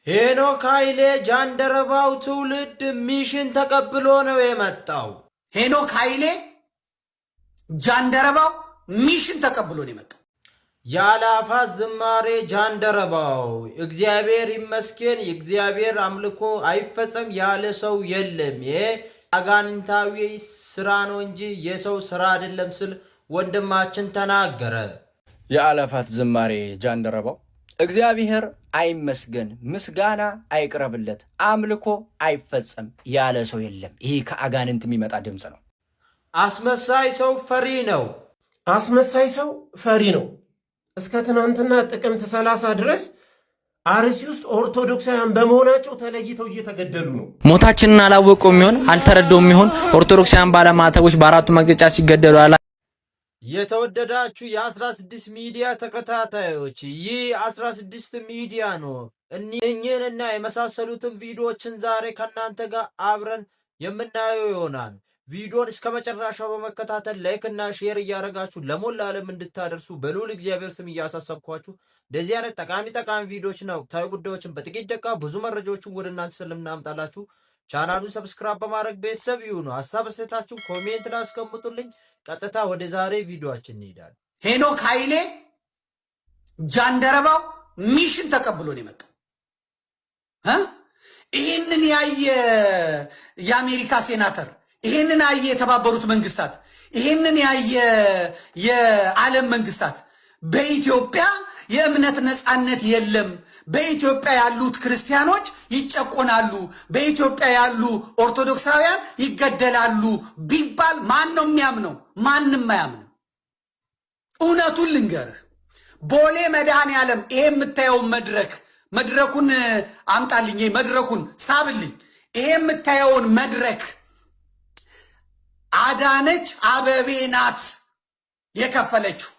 ሄኖክ ኃይሌ ጃንደረባው ትውልድ ሚሽን ተቀብሎ ነው የመጣው። ሄኖክ ኃይሌ ጃንደረባው ሚሽን ተቀብሎ ነው የመጣው። ያላፋት ዝማሬ ጃንደረባው እግዚአብሔር ይመስገን የእግዚአብሔር አምልኮ አይፈጸም ያለ ሰው የለም። ይሄ አጋንንታዊ ስራ ነው እንጂ የሰው ስራ አይደለም ስል ወንድማችን ተናገረ። የአላፋት ዝማሬ ጃንደረባው እግዚአብሔር አይመስገን ምስጋና አይቅረብለት አምልኮ አይፈጸም ያለ ሰው የለም። ይሄ ከአጋንንት የሚመጣ ድምጽ ነው። አስመሳይ ሰው ፈሪ ነው። አስመሳይ ሰው ፈሪ ነው። እስከ ትናንትና ጥቅምት 30 ድረስ አርሲ ውስጥ ኦርቶዶክሳውያን በመሆናቸው ተለይተው እየተገደሉ ነው። ሞታችንን አላወቀውም ይሆን አልተረዳውም ይሆን? ኦርቶዶክሳውያን ባለማተቦች በአራቱ መግለጫ ሲገደሉ አላ የተወደዳችሁ የ16 ሚዲያ ተከታታዮች ይህ 16 ሚዲያ ነው። እኚህንና የመሳሰሉትን ቪዲዮዎችን ዛሬ ከእናንተ ጋር አብረን የምናየው ይሆናል። ቪዲዮን እስከ መጨረሻው በመከታተል ላይክ እና ሼር እያደረጋችሁ ለሞላ ዓለም እንድታደርሱ በልዑል እግዚአብሔር ስም እያሳሰብኳችሁ እንደዚህ አይነት ጠቃሚ ቪዲዮዎችና ወቅታዊ ጉዳዮችን በጥቂት ደቂቃ ብዙ መረጃዎችን ወደ እናንተ ስለምናመጣላችሁ ቻናሉን ሰብስክራይብ በማድረግ ቤተሰብ ይሁኑ። ሀሳብ አስተያየታችሁን ኮሜንት ላይ አስቀምጡልኝ። ቀጥታ ወደ ዛሬ ቪዲዮአችን እንሄዳለን። ሄኖክ ኃይሌ ጃንደረባው ሚሽን ተቀብሎ ነው የመጣው። ይህንን ያየ የአሜሪካ ሴናተር፣ ይህንን ያየ የተባበሩት መንግስታት፣ ይህንን ያየ የዓለም መንግስታት በኢትዮጵያ የእምነት ነፃነት የለም፣ በኢትዮጵያ ያሉት ክርስቲያኖች ይጨቆናሉ፣ በኢትዮጵያ ያሉ ኦርቶዶክሳውያን ይገደላሉ ቢባል ማን ነው የሚያምነው? ማንም አያምንም። እውነቱን ልንገርህ፣ ቦሌ መድኃኔዓለም ይሄ የምታየውን መድረኩን አምጣልኝ፣ መድረኩን ሳብልኝ። ይሄ የምታየውን መድረክ አዳነች አበቤ ናት የከፈለችው።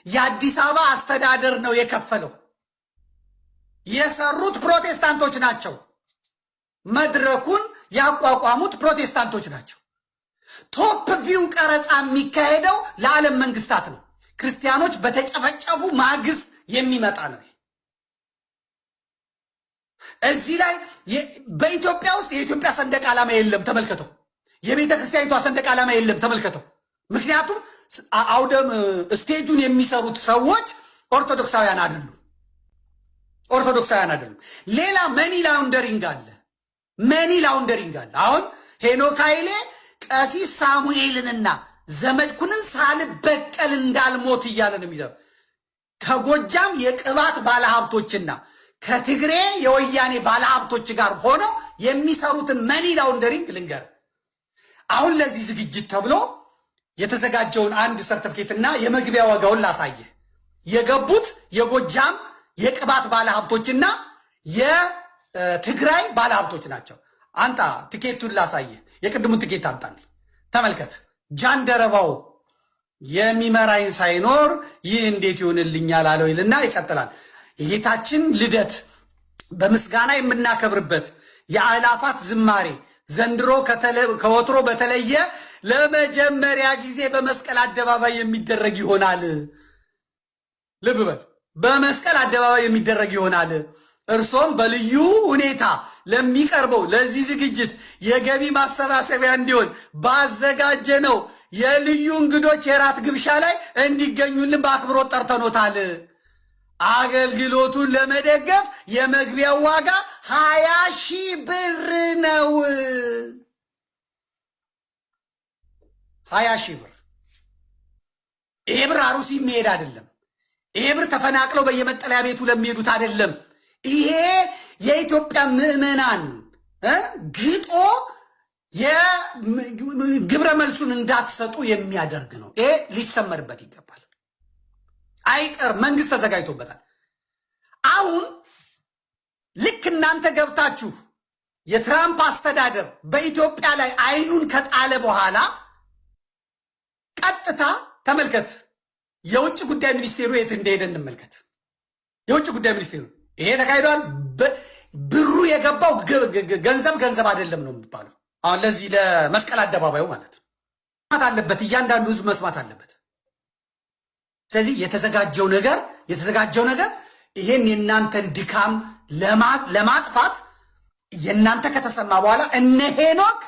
የአዲስ አበባ አስተዳደር ነው የከፈለው። የሰሩት ፕሮቴስታንቶች ናቸው። መድረኩን ያቋቋሙት ፕሮቴስታንቶች ናቸው። ቶፕ ቪው ቀረጻ የሚካሄደው ለዓለም መንግስታት ነው። ክርስቲያኖች በተጨፈጨፉ ማግስት የሚመጣ ነው። እዚህ ላይ በኢትዮጵያ ውስጥ የኢትዮጵያ ሰንደቅ ዓላማ የለም፣ ተመልከተው። የቤተ ክርስቲያኒቷ ሰንደቅ ዓላማ የለም፣ ተመልከተው። ምክንያቱም አውደም ስቴጁን የሚሰሩት ሰዎች ኦርቶዶክሳውያን አይደሉም። ሌላ መኒ ላውንደሪንግ አለ። አሁን ሄኖክ ኃይሌ ቀሲስ ሳሙኤልንና ዘመድኩንን ሳልበቀል እንዳልሞት እያለ ነው የሚለው። ከጎጃም የቅባት ባለሀብቶችና ከትግሬ የወያኔ ባለሀብቶች ጋር ሆነው የሚሰሩትን መኒ ላውንደሪንግ ልንገር። አሁን ለዚህ ዝግጅት ተብሎ የተዘጋጀውን አንድ ሰርተፍኬትና የመግቢያ ዋጋውን ላሳየህ። የገቡት የጎጃም የቅባት ባለሀብቶችና የትግራይ ባለሀብቶች ናቸው። አንጣ ትኬቱን ላሳየህ። የቅድሙን ትኬት አምጣልኝ። ተመልከት። ጃንደረባው የሚመራኝ ሳይኖር ይህ እንዴት ይሆንልኛል አለው ይልና ይቀጥላል። የጌታችን ልደት በምስጋና የምናከብርበት የአእላፋት ዝማሬ ዘንድሮ ከወትሮ በተለየ ለመጀመሪያ ጊዜ በመስቀል አደባባይ የሚደረግ ይሆናል። ልብ በል፣ በመስቀል አደባባይ የሚደረግ ይሆናል። እርሶም በልዩ ሁኔታ ለሚቀርበው ለዚህ ዝግጅት የገቢ ማሰባሰቢያ እንዲሆን ባዘጋጀነው የልዩ እንግዶች የራት ግብዣ ላይ እንዲገኙልን በአክብሮት ጠርተኖታል። አገልግሎቱን ለመደገፍ የመግቢያው ዋጋ 20,000 ብር ነው። 20,000 ብር። ይሄ ብር አሩሲ የሚሄድ አይደለም። ይሄ ብር ተፈናቅለው በየመጠለያ ቤቱ ለሚሄዱት አይደለም። ይሄ የኢትዮጵያ ምዕመናን ግጦ የግብረ መልሱን እንዳትሰጡ የሚያደርግ ነው። ይሄ ሊሰመርበት ይገባል። አይቀር፣ መንግስት ተዘጋጅቶበታል። አሁን ልክ እናንተ ገብታችሁ የትራምፕ አስተዳደር በኢትዮጵያ ላይ አይኑን ከጣለ በኋላ ቀጥታ ተመልከት፣ የውጭ ጉዳይ ሚኒስቴሩ የት እንደሄደ እንመልከት። የውጭ ጉዳይ ሚኒስቴሩ ይሄ ተካሂዷል። ብሩ የገባው ገንዘብ አይደለም ነው የሚባለው። አሁን ለዚህ ለመስቀል አደባባዩ ማለት መስማት አለበት፣ እያንዳንዱ ህዝብ መስማት አለበት። ስለዚህ የተዘጋጀው ነገር ይሄን የእናንተን ድካም ለማጥፋት የእናንተ ከተሰማ በኋላ እነ ሄኖክ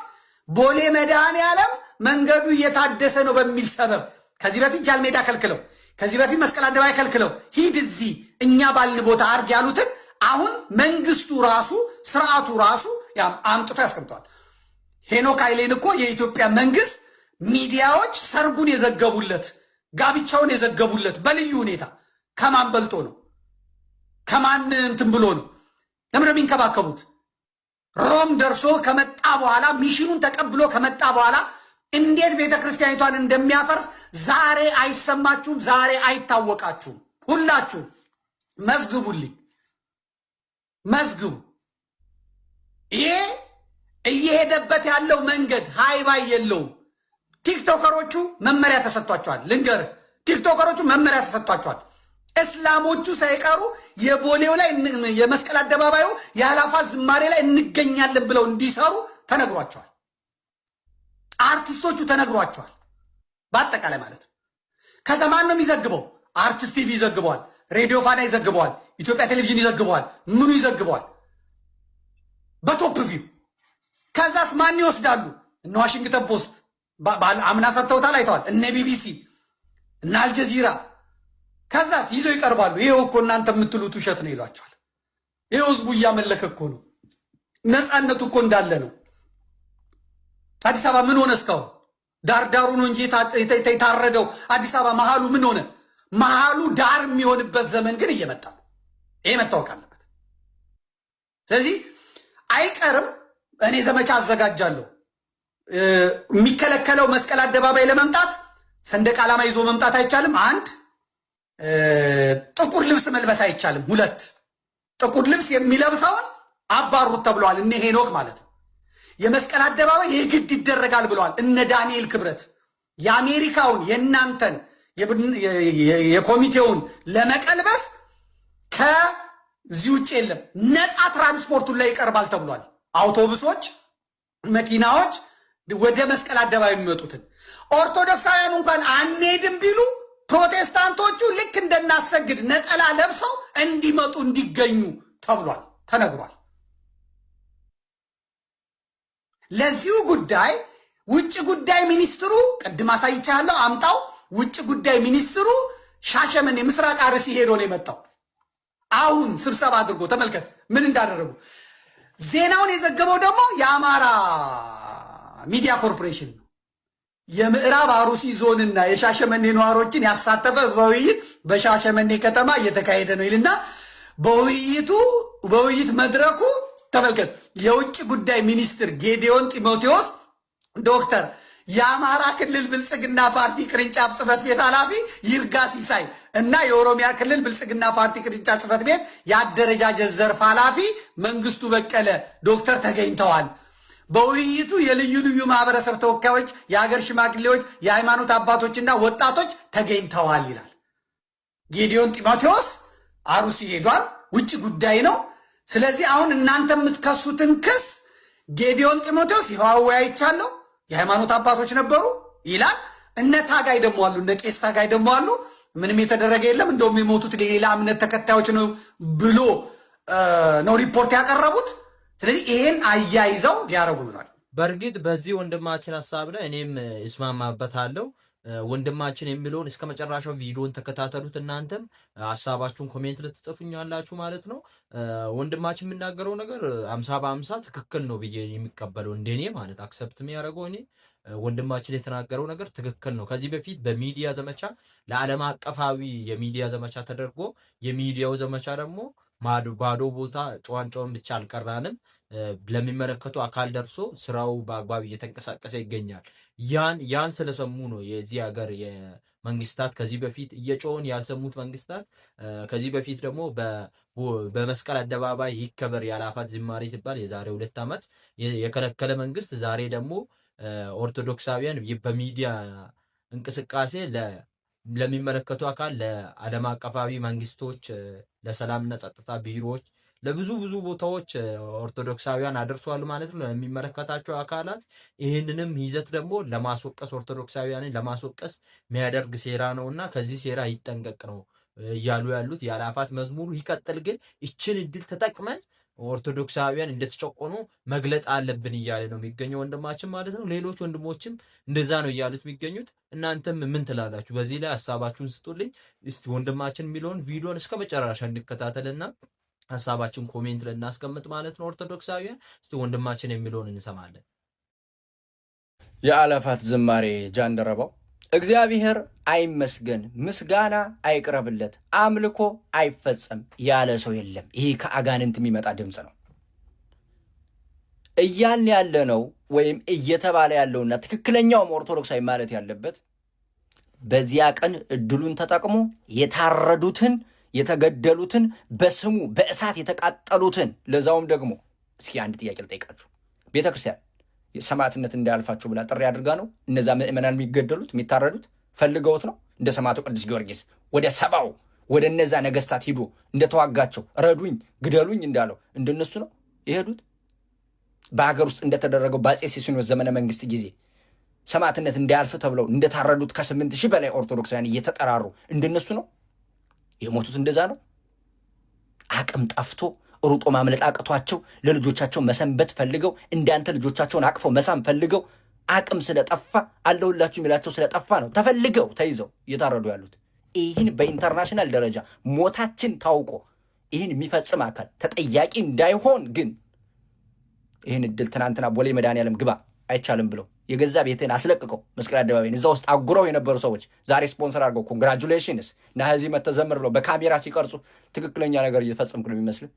ቦሌ መድኃኔዓለም መንገዱ እየታደሰ ነው በሚል ሰበብ ከዚህ በፊት ጃልሜዳ ከልክለው፣ ከዚህ በፊት መስቀል አደባባይ ከልክለው ሂድ እዚህ እኛ ባልን ቦታ አርግ ያሉትን አሁን መንግስቱ ራሱ ስርዓቱ ራሱ አምጥቶ ያስቀምጠዋል። ሄኖክ ኃይሌን እኮ የኢትዮጵያ መንግስት ሚዲያዎች ሰርጉን የዘገቡለት ጋብቻውን የዘገቡለት በልዩ ሁኔታ ከማን በልጦ ነው? ከማን እንትን ብሎ ነው? ለምን የሚንከባከቡት? ሮም ደርሶ ከመጣ በኋላ ሚሽኑን ተቀብሎ ከመጣ በኋላ እንዴት ቤተ ክርስቲያኒቷን እንደሚያፈርስ ዛሬ አይሰማችሁም? ዛሬ አይታወቃችሁም? ሁላችሁ መዝግቡልኝ፣ መዝግቡ። ይሄ እየሄደበት ያለው መንገድ ሃይባይ የለውም። ቲክቶከሮቹ መመሪያ ተሰጥቷቸዋል። ልንገርህ፣ ቲክቶከሮቹ መመሪያ ተሰጥቷቸዋል። እስላሞቹ ሳይቀሩ የቦሌው ላይ የመስቀል አደባባዩ የአላፋት ዝማሬ ላይ እንገኛለን ብለው እንዲሰሩ ተነግሯቸዋል። አርቲስቶቹ ተነግሯቸዋል። በአጠቃላይ ማለት ነው። ከዛ ማን ነው የሚዘግበው? አርቲስት ቲቪ ይዘግበዋል፣ ሬዲዮ ፋና ይዘግበዋል፣ ኢትዮጵያ ቴሌቪዥን ይዘግበዋል፣ ምኑ ይዘግበዋል በቶፕ ቪው። ከዛስ ማን ይወስዳሉ? እነ ዋሽንግተን ፖስት አምና ሰጥተውታል፣ አይተዋል። እነ ቢቢሲ እነ አልጀዚራ ከዛስ ይዘው ይቀርባሉ። ይሄው እኮ እናንተ የምትሉት ውሸት ነው ይሏቸዋል። ይሄው ህዝቡ እያመለከ እኮ ነው። ነፃነቱ እኮ እንዳለ ነው። አዲስ አበባ ምን ሆነ? እስካሁን ዳርዳሩ ነው እንጂ የታረደው አዲስ አበባ መሃሉ ምን ሆነ? መሃሉ ዳር የሚሆንበት ዘመን ግን እየመጣ ነው። ይሄ መታወቅ አለበት። ስለዚህ አይቀርም። እኔ ዘመቻ አዘጋጃለሁ። የሚከለከለው መስቀል አደባባይ ለመምጣት ሰንደቅ ዓላማ ይዞ መምጣት አይቻልም። አንድ ጥቁር ልብስ መልበስ አይቻልም። ሁለት ጥቁር ልብስ የሚለብሰውን አባሩት ተብለዋል። እነ ሄኖክ ማለት ነው። የመስቀል አደባባይ የግድ ይደረጋል ብለዋል እነ ዳንኤል ክብረት። የአሜሪካውን የእናንተን የኮሚቴውን ለመቀልበስ ከዚህ ውጭ የለም። ነፃ ትራንስፖርቱን ላይ ይቀርባል ተብሏል። አውቶቡሶች፣ መኪናዎች ወደ መስቀል አደባባይ የሚመጡትን ኦርቶዶክሳውያኑ እንኳን አንሄድም ቢሉ ፕሮቴስታንቶቹ ልክ እንደናሰግድ ነጠላ ለብሰው እንዲመጡ እንዲገኙ ተብሏል፣ ተነግሯል። ለዚሁ ጉዳይ ውጭ ጉዳይ ሚኒስትሩ ቅድም አሳይቻለሁ፣ አምጣው። ውጭ ጉዳይ ሚኒስትሩ ሻሸመኔ ምስራቅ አርሲ ሄዶ ነው የመጣው። አሁን ስብሰባ አድርጎ ተመልከት ምን እንዳደረጉ። ዜናውን የዘገበው ደግሞ የአማራ ሚዲያ ኮርፖሬሽን ነው። የምዕራብ አሩሲ ዞንና የሻሸመኔ ነዋሪዎችን ያሳተፈ ህዝባዊ ውይይት በሻሸመኔ ከተማ እየተካሄደ ነው ይልና በውይይት መድረኩ ተመልከት፣ የውጭ ጉዳይ ሚኒስትር ጌዲዮን ጢሞቴዎስ፣ ዶክተር የአማራ ክልል ብልጽግና ፓርቲ ቅርንጫፍ ጽህፈት ቤት ኃላፊ ይርጋ ሲሳይ እና የኦሮሚያ ክልል ብልጽግና ፓርቲ ቅርንጫፍ ጽህፈት ቤት የአደረጃጀት ዘርፍ ኃላፊ መንግስቱ በቀለ ዶክተር ተገኝተዋል። በውይይቱ የልዩ ልዩ ማህበረሰብ ተወካዮች፣ የሀገር ሽማግሌዎች፣ የሃይማኖት አባቶችና ወጣቶች ተገኝተዋል ይላል። ጌዲዮን ጢሞቴዎስ አሩሲ ሄዷል። ውጭ ጉዳይ ነው። ስለዚህ አሁን እናንተ የምትከሱትን ክስ ጌዲዮን ጢሞቴዎስ ይኸው አወያይቻለሁ፣ የሃይማኖት አባቶች ነበሩ ይላል። እነ ታጋይ ደግሞ አሉ፣ እነ ቄስ ታጋይ ደግሞ አሉ። ምንም የተደረገ የለም እንደውም የሞቱት ሌላ እምነት ተከታዮች ነው ብሎ ነው ሪፖርት ያቀረቡት። ስለዚህ ይሄን አያይዘው ሊያረጉ ብሏል። በእርግጥ በዚህ ወንድማችን ሀሳብ ላይ እኔም እስማማበታለሁ። ወንድማችን የሚለውን እስከ መጨረሻው ቪዲዮን ተከታተሉት። እናንተም ሀሳባችሁን ኮሜንት ልትጽፉኛላችሁ ማለት ነው። ወንድማችን የሚናገረው ነገር 50 ትክክል ነው ብዬ የሚቀበለው እንደኔ ማለት አክሰፕት የሚያደርገው እኔ ወንድማችን የተናገረው ነገር ትክክል ነው። ከዚህ በፊት በሚዲያ ዘመቻ ለዓለም አቀፋዊ የሚዲያ ዘመቻ ተደርጎ የሚዲያው ዘመቻ ደግሞ ባዶ ቦታ ጨዋን ብቻ አልቀራንም፣ ለሚመለከቱ አካል ደርሶ ስራው በአግባብ እየተንቀሳቀሰ ይገኛል። ያን ስለሰሙ ነው የዚህ ሀገር የመንግስታት ከዚህ በፊት እየጮውን ያልሰሙት መንግስታት ከዚህ በፊት ደግሞ በመስቀል አደባባይ ይከበር የአላፋት ዝማሬ ሲባል የዛሬ 2 ዓመት የከለከለ መንግስት ዛሬ ደግሞ ኦርቶዶክሳውያን በሚዲያ እንቅስቃሴ ለሚመለከቱ አካል ለዓለም አቀፋዊ መንግስቶች፣ ለሰላምና ጸጥታ ቢሮዎች፣ ለብዙ ቦታዎች ኦርቶዶክሳውያን አደርሷል ማለት ነው ለሚመለከታቸው አካላት። ይህንንም ይዘት ደግሞ ለማስወቀስ ኦርቶዶክሳውያንን ለማስወቀስ የሚያደርግ ሴራ ነውና ከዚህ ሴራ ይጠንቀቅ ነው እያሉ ያሉት። የአላፋት መዝሙሩ ይቀጥል፣ ግን ይችን እድል ተጠቅመን ኦርቶዶክሳውያን እንደተጨቆኑ መግለጥ አለብን እያለ ነው የሚገኘው ወንድማችን ማለት ነው። ሌሎች ወንድሞችም እንደዛ ነው እያሉት የሚገኙት። እናንተም ምን ትላላችሁ? በዚህ ላይ ሀሳባችሁን ስጡልኝ። እስቲ ወንድማችን የሚለውን ቪዲዮን እስከ መጨረሻ እንከታተልና ሀሳባችን ኮሜንት ላይ እናስቀምጥ ማለት ነው። ኦርቶዶክሳውያን እስቲ ወንድማችን የሚለውን እንሰማለን። የአላፋት ዝማሬ ጃንደረባው እግዚአብሔር አይመስገን፣ ምስጋና አይቅረብለት፣ አምልኮ አይፈጸም ያለ ሰው የለም። ይሄ ከአጋንንት የሚመጣ ድምፅ ነው እያልን ያለ ነው ወይም እየተባለ ያለውና ትክክለኛውም ኦርቶዶክሳዊ ማለት ያለበት በዚያ ቀን እድሉን ተጠቅሞ የታረዱትን የተገደሉትን በስሙ በእሳት የተቃጠሉትን ለዛውም ደግሞ እስኪ አንድ ጥያቄ ልጠይቃችሁ። ቤተክርስቲያን ሰማዕትነት እንዳያልፋችሁ ብላ ጥሪ አድርጋ ነው እነዛ ምእመናን የሚገደሉት የሚታረዱት? ፈልገውት ነው? እንደ ሰማዕቱ ቅዱስ ጊዮርጊስ ወደ ሰባው ወደ እነዛ ነገስታት ሂዶ እንደተዋጋቸው ረዱኝ ግደሉኝ እንዳለው እንደነሱ ነው የሄዱት? በሀገር ውስጥ እንደተደረገው በአፄ ሲሲኒዮስ ዘመነ መንግስት ጊዜ ሰማዕትነት እንዳያልፍ ተብለው እንደታረዱት ከ8,000 በላይ ኦርቶዶክሳውያን እየተጠራሩ እንደነሱ ነው የሞቱት? እንደዛ ነው። አቅም ጠፍቶ ሩጦ ማምለጥ አቅቷቸው ለልጆቻቸው መሰንበት ፈልገው እንዳንተ ልጆቻቸውን አቅፈው መሳም ፈልገው አቅም ስለጠፋ አለሁላችሁ የሚላቸው ስለጠፋ ነው ተፈልገው ተይዘው እየታረዱ ያሉት። ይህን በኢንተርናሽናል ደረጃ ሞታችን ታውቆ ይህን የሚፈጽም አካል ተጠያቂ እንዳይሆን ግን ይህን እድል ትናንትና ቦሌ መድኃኔዓለም ግባ አይቻልም ብለው የገዛ ቤትን አስለቅቀው መስቀል አደባባይን እዛ ውስጥ አጉረው የነበሩ ሰዎች ዛሬ ስፖንሰር አድርገው ኮንግራቹሌሽንስ እና ህዚህ መተዘምር ብለው በካሜራ ሲቀርጹ ትክክለኛ ነገር እየፈጸምክ ነው የሚመስል።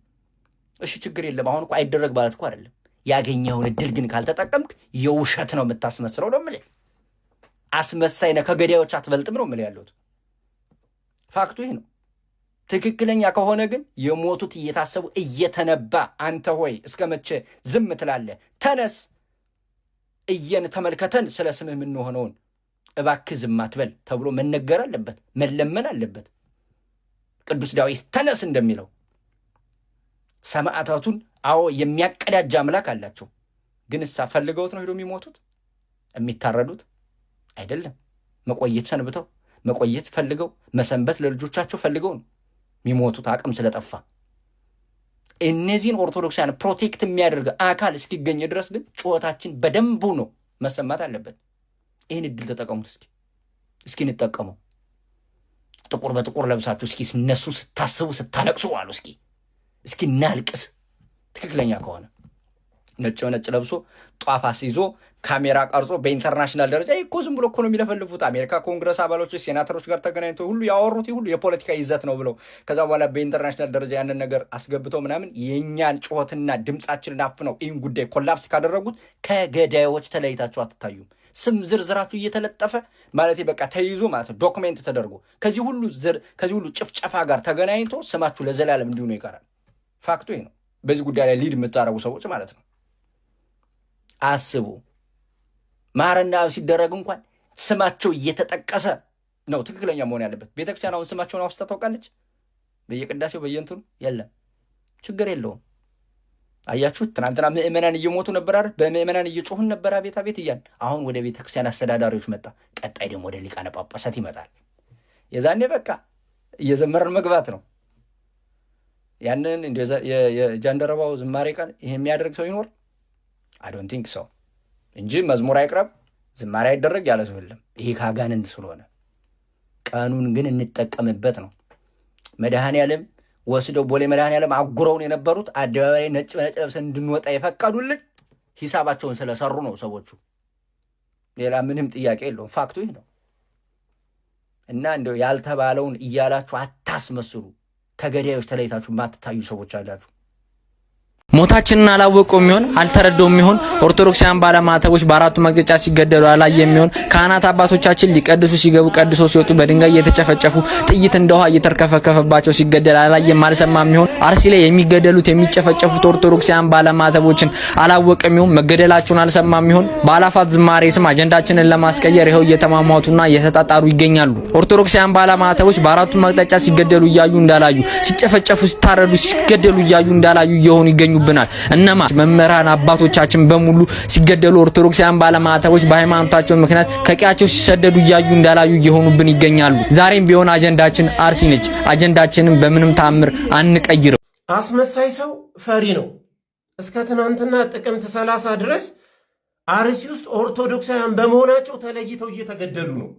እሺ ችግር የለም። አሁን እኮ አይደረግ ማለት እኮ አይደለም። ያገኘውን እድል ግን ካልተጠቀምክ የውሸት ነው የምታስመስለው ነው የምልህ። አስመሳይ ነህ፣ ከገዳዮች አትበልጥም ነው የምልህ ያለሁት። ፋክቱ ይህ ነው። ትክክለኛ ከሆነ ግን የሞቱት እየታሰቡ እየተነባ አንተ ሆይ እስከ መቼ ዝም ትላለህ? ተነስ፣ እየን ተመልከተን፣ ስለ ስምህ የምንሆነውን እባክህ ዝም አትበል ተብሎ መነገር አለበት፣ መለመን አለበት። ቅዱስ ዳዊት ተነስ እንደሚለው ሰማዕታቱን አዎ የሚያቀዳጅ አምላክ አላቸው። ግን እሳ ፈልገውት ነው ሄዶ የሚሞቱት የሚታረዱት አይደለም። መቆየት ሰንብተው መቆየት ፈልገው መሰንበት ለልጆቻቸው ፈልገው ነው የሚሞቱት አቅም ስለጠፋ። እነዚህን ኦርቶዶክሳውያን ፕሮቴክት የሚያደርግ አካል እስኪገኝ ድረስ ግን ጩኸታችን በደንቡ ነው መሰማት አለበት። ይህን እድል ተጠቀሙት። እስኪ እንጠቀመው። ጥቁር በጥቁር ለብሳችሁ እስኪ እነሱ ስታስቡ ስታለቅሱ አሉ። እስኪ እናልቅስ። ትክክለኛ ከሆነ ነጭ በነጭ ለብሶ ጧፍ አስይዞ ካሜራ ቀርጾ በኢንተርናሽናል ደረጃ እኮ ዝም ብሎ እኮ ነው የሚለፈልፉት። አሜሪካ ኮንግረስ አባሎች ሴናተሮች ጋር ተገናኝተው ሁሉ ያወሩት ሁሉ የፖለቲካ ይዘት ነው ብለው ከዛ በኋላ በኢንተርናሽናል ደረጃ ያንን ነገር አስገብተው ምናምን የእኛን ጩኸትና ድምፃችንን አፍነው ይህን ጉዳይ ኮላፕስ ካደረጉት ከገዳዮች ተለይታችሁ አትታዩም። ስም ዝርዝራችሁ እየተለጠፈ ማለት በቃ ተይዞ ማለት ዶክሜንት ተደርጎ ከዚህ ሁሉ ጭፍጨፋ ጋር ተገናኝቶ ስማችሁ ለዘላለም እንዲሁ ነው ይቀራል። ፋክቱ ይህ ነው። በዚህ ጉዳይ ላይ ሊድ የምታረጉ ሰዎች ማለት ነው አስቡ። ማረና ሲደረግ እንኳን ስማቸው እየተጠቀሰ ነው ትክክለኛ መሆን ያለበት። ቤተክርስቲያን አሁን ስማቸውን አውስታ ታውቃለች? በየቅዳሴው በየእንትኑ የለም። ችግር የለውም። አያችሁት? ትናንትና ምእመናን እየሞቱ ነበር አይደል? በምእመናን እየጮሁን ነበር አቤት አቤት እያን። አሁን ወደ ቤተክርስቲያን አስተዳዳሪዎች መጣ። ቀጣይ ደግሞ ወደ ሊቃነ ጳጳሳት ይመጣል። የዛኔ በቃ እየዘመረን መግባት ነው። ያንን የጃንደረባው ዝማሬ ቀን ይሄ የሚያደርግ ሰው ይኖር? አይ ዶንት ቲንክ ሰው እንጂ መዝሙር አይቅረብ ዝማሬ አይደረግ ያለ ሰው የለም። ይሄ ካጋንንት ስለሆነ ቀኑን ግን እንጠቀምበት ነው። መድኃኔዓለም ወስደው ቦሌ መድኃኔዓለም አጉረውን የነበሩት አደባባይ ነጭ በነጭ ለብሰን እንድንወጣ የፈቀዱልን ሂሳባቸውን ስለሰሩ ነው ሰዎቹ። ሌላ ምንም ጥያቄ የለውም። ፋክቱ ይህ ነው። እና እንደው ያልተባለውን እያላችሁ አታስመስሉ። ከገዳዮች ተለይታችሁ ማትታዩ ሰዎች አላችሁ። ሞታችንን አላወቀው የሚሆን አልተረዳው የሚሆን ኦርቶዶክሳውያን ባለማተቦች በአራቱ መቅደጫ ሲገደሉ አላየ የሚሆን ካህናት አባቶቻችን ሊቀድሱ ሲገቡ ቀድሶ ሲወጡ በድንጋይ እየተጨፈጨፉ ጥይት እንደውሃ እየተርከፈከፈባቸው ሲገደል አላየም አልሰማ የሚሆን አርሲ ላይ የሚገደሉት የሚጨፈጨፉት ኦርቶዶክሳውያን ባለማተቦችን አላወቀ የሚሆን መገደላቸውን አልሰማ የሚሆን በአላፋት ዝማሬ ስም አጀንዳችንን ለማስቀየር ይኸው እየተማማቱና እየተጣጣሩ ይገኛሉ። ኦርቶዶክሳውያን ባለማተቦች በአራቱ መቅደጫ ሲገደሉ እያዩ እንዳላዩ፣ ሲጨፈጨፉ ሲታረዱ ሲገደሉ እያዩ እንዳላዩ እየሆኑ ይገኙ ይሆኑብናል። እነማ መምህራን አባቶቻችን በሙሉ ሲገደሉ፣ ኦርቶዶክሳውያን ባለማዕተቦች በሃይማኖታቸው ምክንያት ከቀያቸው ሲሰደዱ እያዩ እንዳላዩ እየሆኑብን ይገኛሉ። ዛሬም ቢሆን አጀንዳችን አርሲ ነች። አጀንዳችንን በምንም ታምር አንቀይርም። አስመሳይ ሰው ፈሪ ነው። እስከ ትናንትና ጥቅምት 30 ድረስ አርሲ ውስጥ ኦርቶዶክሳውያን በመሆናቸው ተለይተው እየተገደሉ ነው።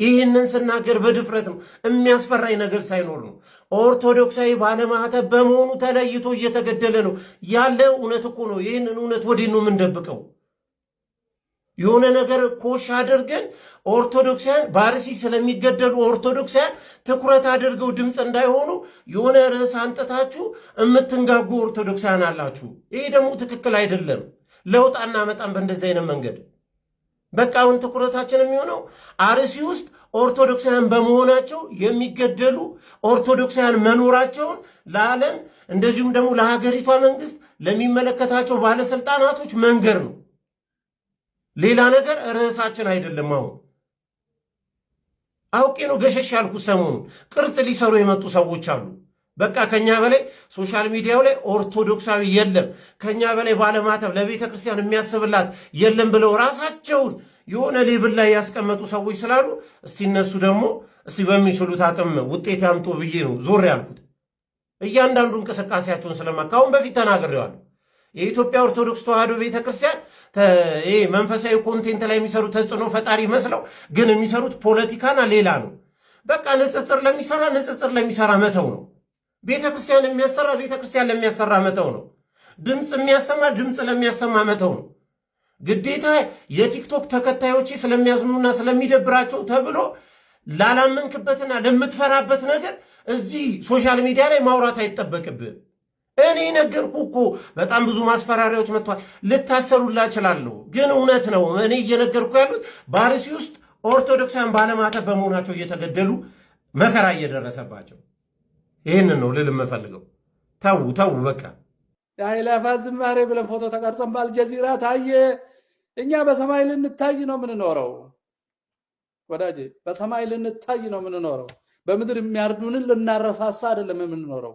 ይህንን ስናገር በድፍረት ነው፣ የሚያስፈራኝ ነገር ሳይኖር ነው። ኦርቶዶክሳዊ ባለማህተብ በመሆኑ ተለይቶ እየተገደለ ነው ያለ እውነት እኮ ነው። ይህንን እውነት ወዴት ነው የምንደብቀው? የሆነ ነገር ኮሽ አድርገን ኦርቶዶክሳውያን በአርሲ ስለሚገደሉ ኦርቶዶክሳውያን ትኩረት አድርገው ድምፅ እንዳይሆኑ የሆነ ርዕስ አንጥታችሁ የምትንጋጉ ኦርቶዶክሳውያን አላችሁ። ይሄ ደግሞ ትክክል አይደለም። ለውጥ አናመጣም በእንደዚህ አይነት መንገድ። በቃ አሁን ትኩረታችን የሚሆነው አርሲ ውስጥ ኦርቶዶክሳውያን በመሆናቸው የሚገደሉ ኦርቶዶክሳውያን መኖራቸውን ለዓለም እንደዚሁም ደግሞ ለሀገሪቷ መንግስት ለሚመለከታቸው ባለስልጣናቶች መንገር ነው። ሌላ ነገር ርዕሳችን አይደለም። አሁን አውቄ ነው ገሸሽ ያልኩት። ሰሞኑን ቅርጽ ሊሰሩ የመጡ ሰዎች አሉ። በቃ ከኛ በላይ ሶሻል ሚዲያው ላይ ኦርቶዶክሳዊ የለም፣ ከኛ በላይ ባለማተብ ለቤተ ክርስቲያን የሚያስብላት የለም ብለው ራሳቸውን የሆነ ሌቭል ላይ ያስቀመጡ ሰዎች ስላሉ እስቲ እነሱ ደግሞ እስቲ በሚችሉት አቅም ውጤት ያምጡ ብዬ ነው ዞር ያልኩት። እያንዳንዱ እንቅስቃሴያቸውን ስለማካሁን በፊት ተናግሬዋለሁ። የኢትዮጵያ ኦርቶዶክስ ተዋሕዶ ቤተ ክርስቲያን መንፈሳዊ ኮንቴንት ላይ የሚሰሩ ተጽዕኖ ፈጣሪ መስለው ግን የሚሰሩት ፖለቲካና ሌላ ነው። በቃ ንጽጽር ለሚሰራ መተው ነው። ቤተ ክርስቲያን የሚያሰራ ቤተ ክርስቲያን ለሚያሰራ መተው ነው። ድምፅ የሚያሰማ ድምፅ ለሚያሰማ መተው ነው። ግዴታ የቲክቶክ ተከታዮች ስለሚያዝኑና ስለሚደብራቸው ተብሎ ላላመንክበትና ለምትፈራበት ነገር እዚህ ሶሻል ሚዲያ ላይ ማውራት አይጠበቅብህ። እኔ ነገርኩ እኮ በጣም ብዙ ማስፈራሪያዎች መጥቷል። ልታሰሩላ እችላለሁ፣ ግን እውነት ነው። እኔ እየነገርኩ ያሉት በአርሲ ውስጥ ኦርቶዶክሳውያን ባለማተብ በመሆናቸው እየተገደሉ መከራ እየደረሰባቸው፣ ይህንን ነው ልል የምፈልገው። ተው በቃ። የኃይላፋት ዝማሬ ብለን ፎቶ ተቀርጸን በአልጀዚራ ታየ። እኛ በሰማይ ልንታይ ነው የምንኖረው ወዳጄ፣ በሰማይ ልንታይ ነው የምንኖረው። በምድር የሚያርዱንን ልናረሳሳ አይደለም የምንኖረው።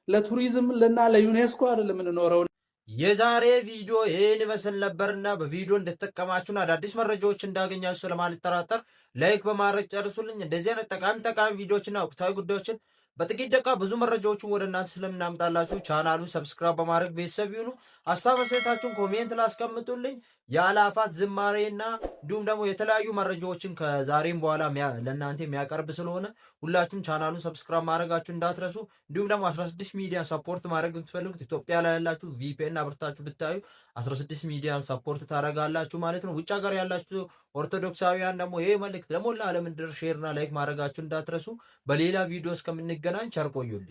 ለቱሪዝም ለዩኔስኮ አይደለም የምንኖረው። የዛሬ ቪዲዮ ይህን ይመስል ነበርና በቪዲዮ እንደተጠቀማችሁን አዳዲስ መረጃዎች እንዳገኛችሁ ስለማልጠራጠር ላይክ በማድረግ ጨርሱልኝ። እንደዚህ አይነት ጠቃሚ ቪዲዮዎችና ወቅታዊ ጉዳዮችን በጥቂት ደቂቃ ብዙ መረጃዎችን ወደ እናንተ ስለምናምጣላችሁ ቻናሉን ሰብስክራይብ በማድረግ ቤተሰብ ይሁኑ። ሀሳብ አስተያየታችሁን ኮሜንት ላይ አስቀምጡልኝ። የአእላፋት ዝማሬና እንዲሁም ደግሞ የተለያዩ መረጃዎችን ከዛሬም በኋላ ለእናንተ የሚያቀርብ ስለሆነ ሁላችሁም ቻናሉን ሰብስክራይብ ማድረጋችሁ እንዳትረሱ። እንዲሁም ደግሞ 16 ሚዲያን ሰፖርት ማድረግ የምትፈልጉት ኢትዮጵያ ላይ ያላችሁ ቪፒኤን አብርታችሁ ብታዩ 16 ሚዲያን ሰፖርት ታደርጋላችሁ ማለት ነው። ውጭ ሀገር ያላችሁ ኦርቶዶክሳውያን ደግሞ ይሄ መልእክት ለሞላ ዓለም እንዲደርስ ሼርና ላይክ ማድረጋችሁ እንዳትረሱ። በሌላ ቪዲዮ እስከምንገናኝ ቸር ቆዩልኝ።